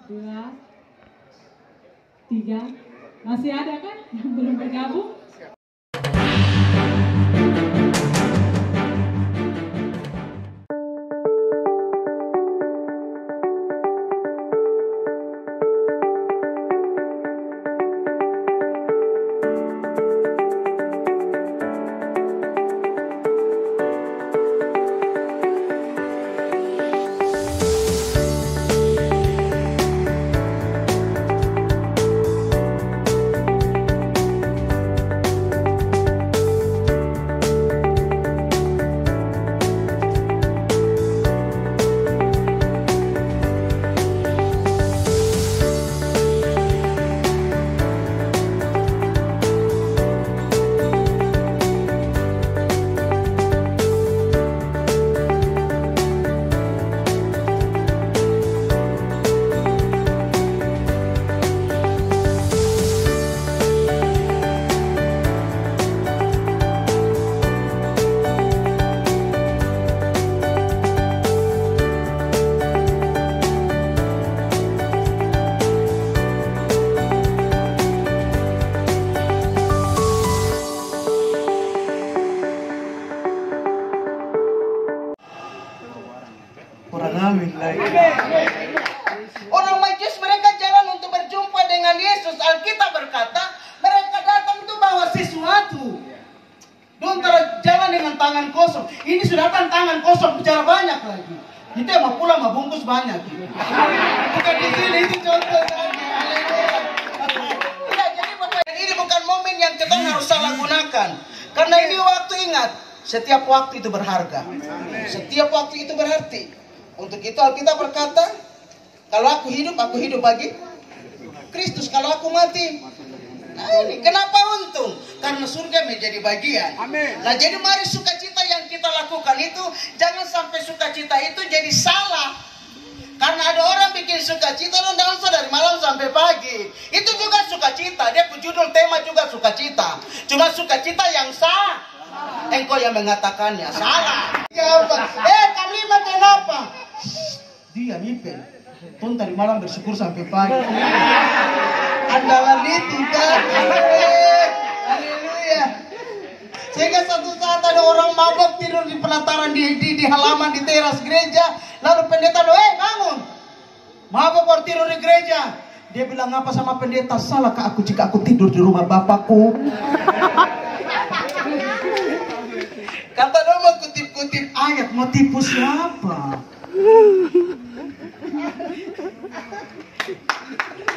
2, 3. Masih ada kan yang belum bergabung? Orang Majus mereka jalan untuk berjumpa dengan Yesus. Alkitab berkata mereka datang untuk bawa sesuatu. Don't jalan dengan tangan kosong. Ini sudah kan tangan kosong, bicara banyak lagi. Itu yang mau pulang mau bungkus banyak. Bukan di sini, itu contoh saja. Tidak, jadi ini bukan momen yang kita harus salah gunakan. Karena ini waktu, ingat, setiap waktu itu berharga. Setiap waktu itu berarti. Untuk itu Alkitab berkata, kalau aku hidup bagi Kristus. Kalau aku mati, nah ini kenapa untung? Karena surga menjadi bagian. Amin. Nah jadi mari sukacita yang kita lakukan itu, jangan sampai sukacita itu jadi salah. Karena ada orang bikin sukacita dan dansa dari malam sampai pagi. Itu juga sukacita. Dia judul tema juga sukacita. Cuma sukacita yang sah. Engkau yang mengatakannya salah. Kalimat kenapa? Dia mimpi. Tuh dari malam bersyukur sampai pagi. Andalan itu kan. Haleluya. Sehingga satu saat ada orang mabuk tidur di pelataran di halaman di teras gereja. Lalu pendeta bangun. Mabuk baru tidur di gereja. Dia bilang apa sama pendeta? Salahkah aku jika aku tidur di rumah bapakku? Kata dia mau kutip-kutip ayat. Mau tipu siapa?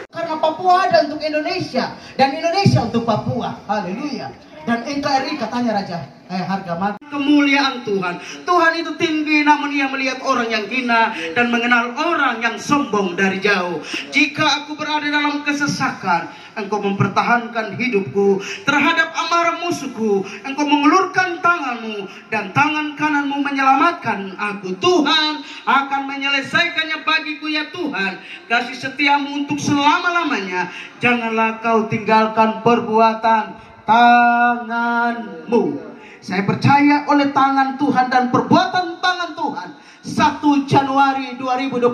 Karena Papua ada untuk Indonesia dan Indonesia untuk Papua. Haleluya. Dan NKRI katanya Raja harga mati. Kemuliaan Tuhan. Tuhan itu tinggi namun ia melihat orang yang hina dan mengenal orang yang sombong dari jauh. Jika aku berada dalam kesesakan, Engkau mempertahankan hidupku terhadap amarah musuhku. Engkau mengulurkan tanganmu dan tangan kananmu menyelamatkan aku. Tuhan akan menyelesaikannya bagiku ya Tuhan. Kasih setiamu untuk selama-lamanya. Janganlah kau tinggalkan perbuatan tanganmu. Saya percaya oleh tangan Tuhan dan perbuatan tangan Tuhan 1 Januari 2022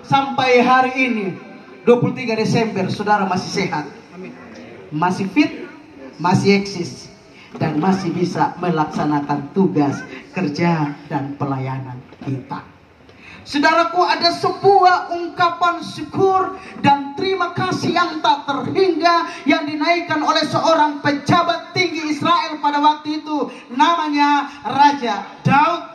sampai hari ini 23 Desember saudara masih sehat, masih fit, masih eksis, dan masih bisa melaksanakan tugas kerja dan pelayanan kita. Saudaraku, ada sebuah ungkapan syukur dan terima kasih yang tak terhingga yang dinaikkan oleh seorang pejabat tinggi Israel pada waktu itu. Namanya Raja Daud.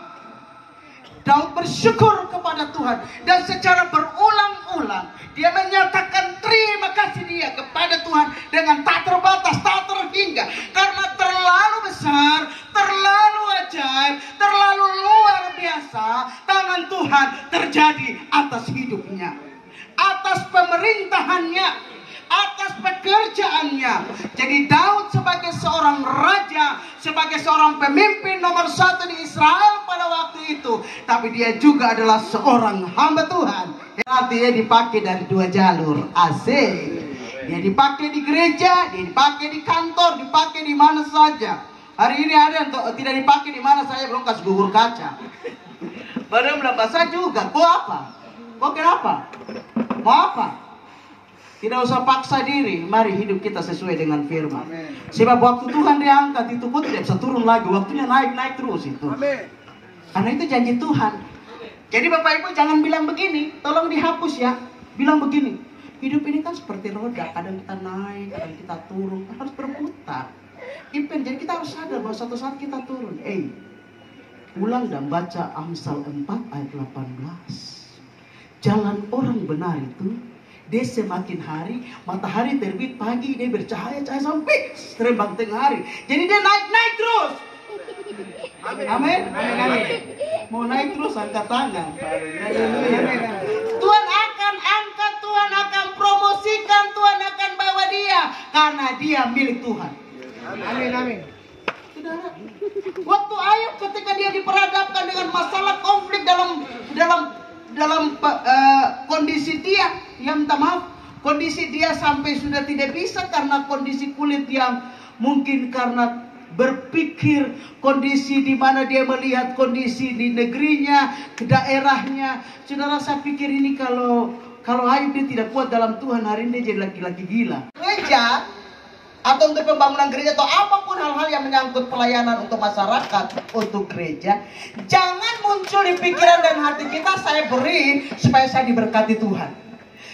Daud bersyukur kepada Tuhan dan secara berulang-ulang dia menyatakan terima kasih dia kepada Tuhan dengan tak terbatas, tak terhingga, karena terlalu besar, terlalu ajaib, terlalu luar biasa tangan Tuhan terjadi atas hidupnya, atas pemerintahannya, atas pekerjaannya. Jadi Daud sebagai seorang raja, sebagai seorang pemimpin nomor 1 di Israel pada waktu itu, tapi dia juga adalah seorang hamba Tuhan. Dia dipakai dari 2 jalur. Asik. Dia dipakai di gereja, dia dipakai di kantor, dipakai di mana saja. Hari ini ada yang tidak dipakai di mana saya belum kasih gugur kaca. Baru belum basah juga. Kok apa? Kok kenapa? Mau apa? Tidak usah paksa diri. Mari hidup kita sesuai dengan firman. Sebab waktu Tuhan diangkat itu pun tidak bisa turun lagi. Waktunya naik terus itu. Karena itu janji Tuhan. Jadi Bapak Ibu jangan bilang begini. Tolong dihapus ya. Bilang begini. Hidup ini kan seperti roda. Kadang kita naik, kadang kita turun. Harus berputar. Jadi kita harus sadar bahwa suatu saat kita turun. Ulang dan baca Amsal 4 ayat 18. Jalan orang benar itu, dia semakin hari, matahari terbit pagi, dia bercahaya-cahaya sampai terbang tengah hari. Jadi dia naik terus. Amin. Mau naik terus angkat tangan. Tuhan akan angkat, Tuhan akan promosikan, Tuhan akan bawa dia. Karena dia milik Tuhan. Amin. Saudara, waktu Ayub ketika dia diperhadapkan dengan masalah konflik dalam kondisi dia, kondisi dia sampai sudah tidak bisa karena kondisi kulit yang mungkin karena berpikir kondisi di mana dia melihat kondisi di negerinya, ke daerahnya. Saudara, saya pikir ini kalau Ayub dia tidak kuat dalam Tuhan, hari ini dia jadi laki-laki gila. Gereja atau untuk pembangunan gereja atau apapun hal-hal yang menyangkut pelayanan untuk masyarakat, untuk gereja, jangan muncul di pikiran dan hati kita, saya beri supaya saya diberkati Tuhan,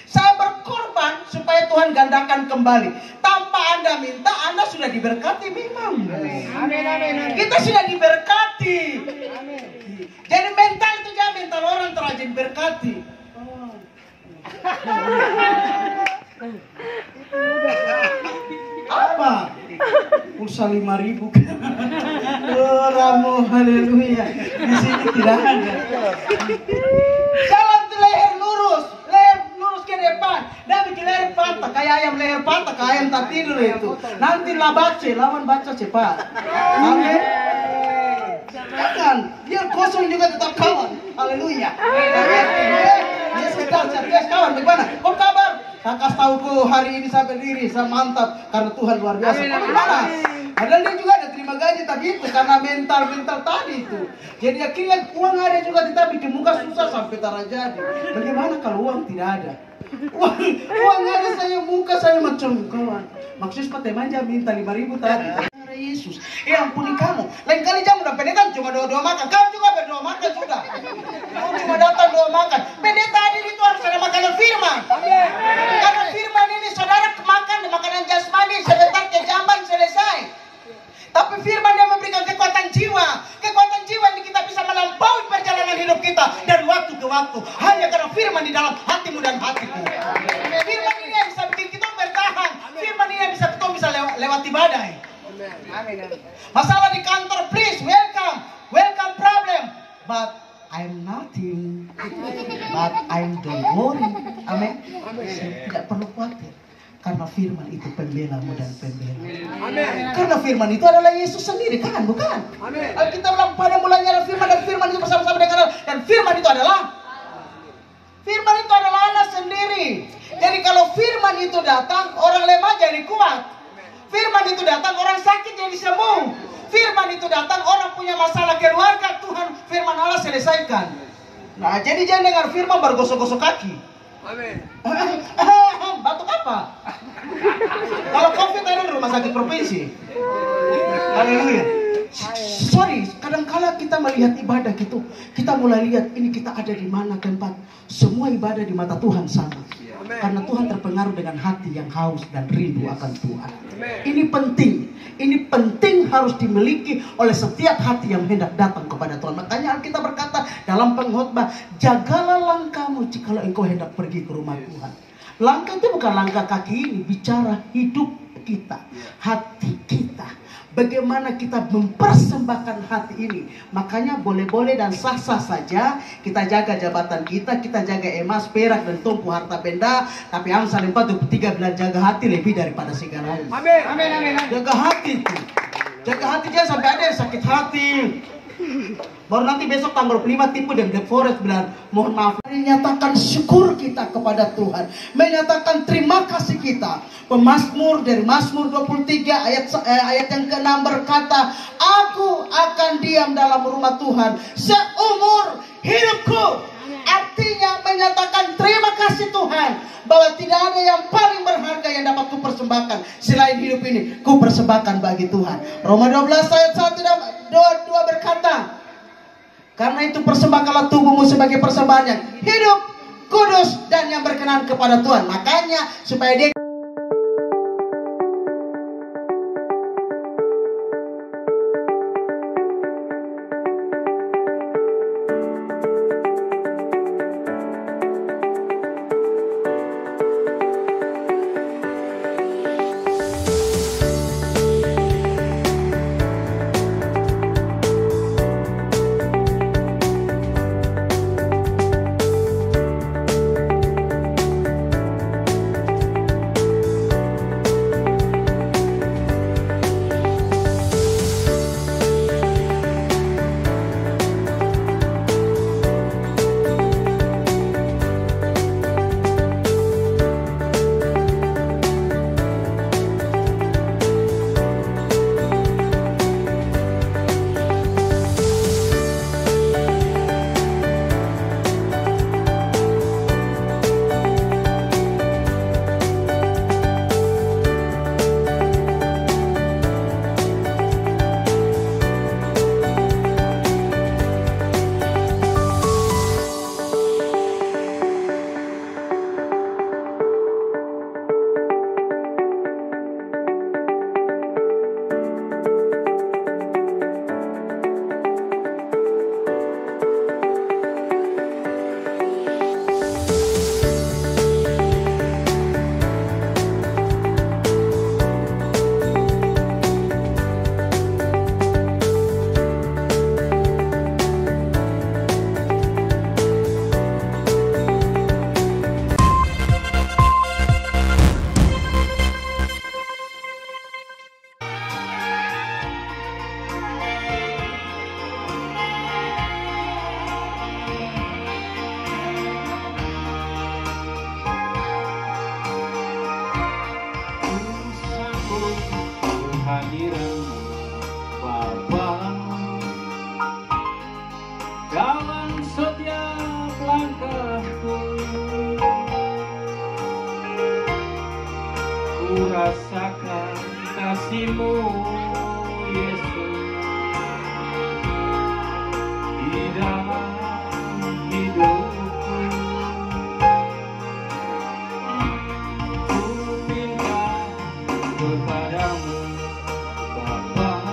saya berkorban supaya Tuhan gandakan kembali. Tanpa Anda minta, Anda sudah diberkati memang. Amin. Kita sudah diberkati. Jadi mental itu jangan mental orang terajin berkati. Apa? Pulsa 5.000 kan? Oh, Ramo, haleluya. Di sini tidak ada. Jalan ke leher lurus ke depan. Dan bikin leher patah, kayak ayam leher patah, kayak ayam tak tidur itu. Nanti lawan baca cepat. Amin. Jangan, dia kosong juga tetap kawan. Haleluya. Yes, kawan, bagaimana? Kok kabar? Saya kasih tahu ku hari ini saya berdiri, saya mantap karena Tuhan luar biasa. Bagaimana? Padahal dia juga ada terima gaji tadi itu karena mental tadi itu. Jadi akhirnya uang ada juga tetapi bikin muka susah sampai terjadi. Bagaimana kalau uang tidak ada? Uang ada saya muka saya macam kawan. Maksudnya seperti manja minta 5.000 tadi. Yesus, ampuni kamu. Lain kali jangan udah pendeta cuma doa makan. Kamu juga berdoa makan sudah. Kamu cuma datang doa makan. Pendeta hadir itu harus ada makanan firman. Karena firman ini saudara makan makanan jasmani sebentar kejamban selesai. Tapi firman yang memberikan kekuatan jiwa. Kekuatan jiwa ini kita bisa melampaui perjalanan hidup kita dari waktu ke waktu. Hanya karena firman di dalam hatimu dan hatiku. Firman ini yang bisa bikin kita bertahan. Firman ini yang bisa kita bisa lewati badai. Masalah di kantor, please welcome problem, but I'm nothing, but I'm don't worry. Amin. Tidak perlu khawatir karena firman itu pembelamu dan pembela. Karena firman itu adalah Yesus sendiri, kan? Bukan? Kita bilang pada mulanya ada firman dan firman itu bersama-sama dengan Allah, dan firman itu adalah Allah sendiri. Jadi kalau firman itu datang, orang lemah jadi kuat. Firman itu datang, orang sakit jadi sembuh. Firman itu datang, orang punya masalah keluarga, Tuhan firman Allah selesaikan. Nah, jadi jangan dengar firman baru gosok-gosok kaki. Amin. Batuk apa? Kalau COVID ada di rumah sakit provinsi. Haleluya. Sorry, kadang-kala kita melihat ibadah gitu, kita mulai lihat ini kita ada di mana tempat. Semua ibadah di mata Tuhan sama. Karena Tuhan terpengaruh dengan hati yang haus dan rindu akan Tuhan. Ini penting harus dimiliki oleh setiap hati yang hendak datang kepada Tuhan. Makanya Alkitab berkata dalam pengkhotbah, jagalah langkahmu jikalau engkau hendak pergi ke rumah Tuhan. Langkah itu bukan langkah kaki ini, bicara hidup kita, hati kita. Bagaimana kita mempersembahkan hati ini. Makanya boleh-boleh dan sah-sah saja kita jaga jabatan kita jaga emas, perak dan tumpu harta benda. Tapi Amsal 4:23 bilang jaga hati lebih daripada segalanya. Amin. Jaga hati itu. Jaga hati jangan sampai ada yang sakit hati. Baru nanti besok tanggal 25 tipu dan Black Forest bilang mohon maaf. Menyatakan syukur kita kepada Tuhan, menyatakan terima kasih kita. Pemazmur dari Mazmur 23 ayat yang ke-6 berkata, aku akan diam dalam rumah Tuhan seumur hidupku. Artinya menyatakan terima kasih Tuhan bahwa tidak ada yang paling berharga yang dapat kupersembahkan selain hidup ini. Kupersembahkan bagi Tuhan. Roma 12 ayat 1 dan 2 berkata, karena itu persembahkanlah tubuhmu sebagai persembahan yang hidup, kudus, dan yang berkenan kepada Tuhan. Makanya supaya dia dalam setiap langkahku, ku rasakan kasih-Mu, Yesus, di dalam hidupku. Ku minta kepadamu, Bapa,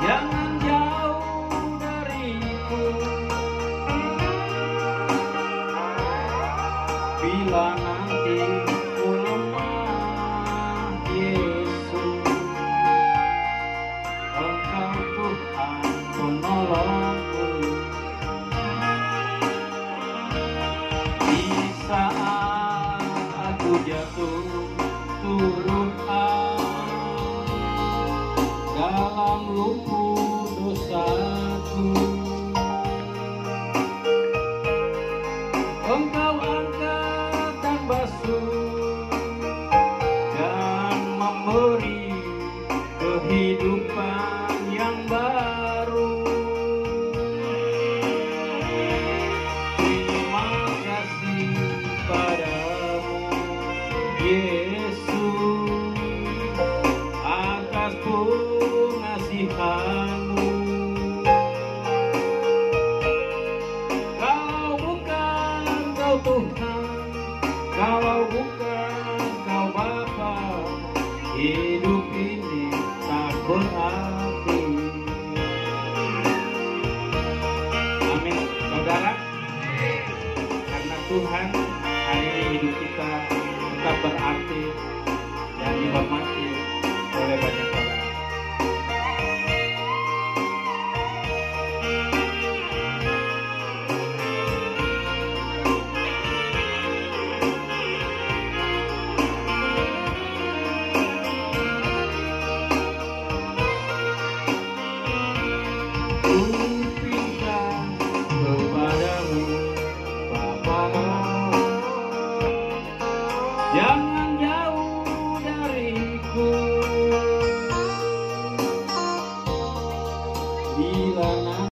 jangan jauh dariku. Bila nanti ku lemah, Yesus, Engkau Tuhan penolongku. Di saat aku jatuh turun dalam lumpur dosaku, Engkau angkat dan basuh dan memberi kehidupan yang baru. Terima kasih padamu, Yesus, atas pengasihan-Mu. Kalau bukan Kau Tuhan, kalau bukan Kau Bapa, hidup ini tak berarti. Amin, saudara. Karena Tuhan, hari ini hidup kita tetap berarti dan dihormati oleh banyak orang.